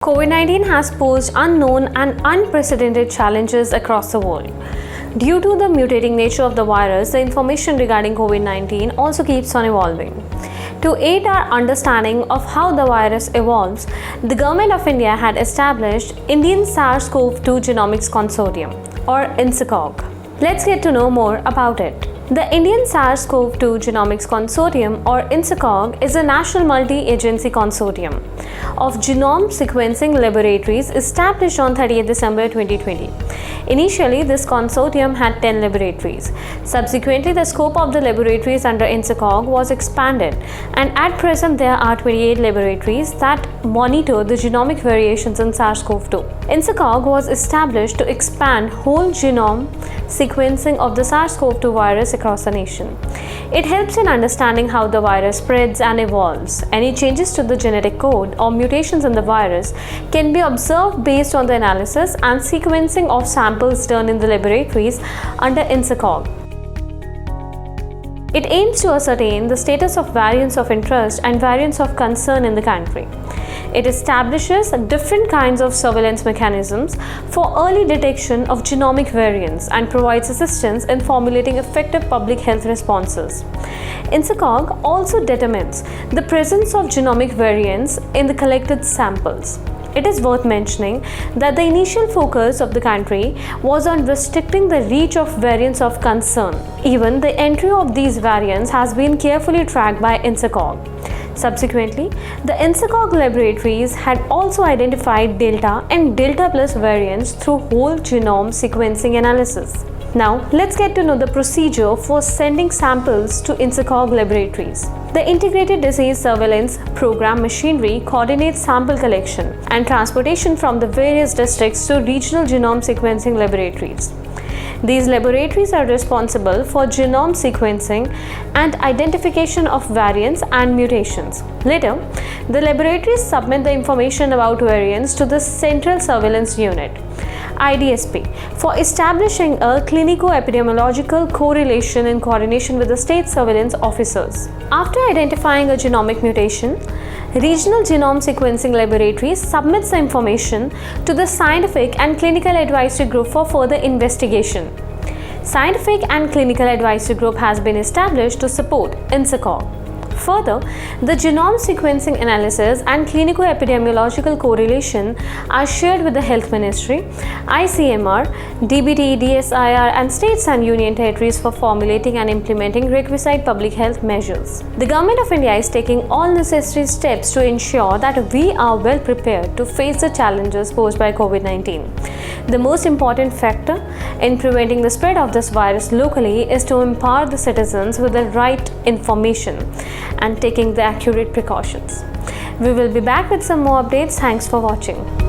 COVID-19 has posed unknown and unprecedented challenges across the world. Due to the mutating nature of the virus, the information regarding COVID-19 also keeps on evolving. To aid our understanding of how the virus evolves, the Government of India had established Indian SARS-CoV-2 Genomics Consortium, or INSACOG. Let's get to know more about it. The Indian SARS-CoV-2 Genomics Consortium, or INSACOG, is a national multi-agency consortium of genome sequencing laboratories established on 30th December 2020. Initially, this consortium had 10 laboratories. Subsequently, the scope of the laboratories under INSACOG was expanded, and at present there are 28 laboratories that monitor the genomic variations in SARS-CoV-2. INSACOG was established to expand whole genome sequencing of the SARS-CoV-2 virus across the nation. It helps in understanding how the virus spreads and evolves. Any changes to the genetic code or mutations in the virus can be observed based on the analysis and sequencing of samples done in the laboratories under INSACOG. It aims to ascertain the status of variants of interest and variants of concern in the country. It establishes different kinds of surveillance mechanisms for early detection of genomic variants and provides assistance in formulating effective public health responses. INSACOG also determines the presence of genomic variants in the collected samples. It is worth mentioning that the initial focus of the country was on restricting the reach of variants of concern. Even the entry of these variants has been carefully tracked by INSACOG. Subsequently, the INSACOG laboratories had also identified Delta and Delta Plus variants through whole genome sequencing analysis. Now, let's get to know the procedure for sending samples to INSACOG laboratories. The Integrated Disease Surveillance Program machinery coordinates sample collection and transportation from the various districts to regional genome sequencing laboratories. These laboratories are responsible for genome sequencing and identification of variants and mutations. Later, the laboratories submit the information about variants to the Central Surveillance Unit, IDSP, for establishing a clinico-epidemiological correlation in coordination with the state surveillance officers. After identifying a genomic mutation, Regional Genome Sequencing Laboratories submits the information to the Scientific and Clinical Advisory Group for further investigation. Scientific and Clinical Advisory Group has been established to support INSACOG. Further, the genome sequencing analysis and clinico-epidemiological correlation are shared with the Health Ministry, ICMR, DBT, DSIR, and states and union territories for formulating and implementing requisite public health measures. The Government of India is taking all necessary steps to ensure that we are well prepared to face the challenges posed by COVID-19. The most important factor in preventing the spread of this virus locally is to empower the citizens with the right information and taking the accurate precautions. We will be back with some more updates. Thanks for watching.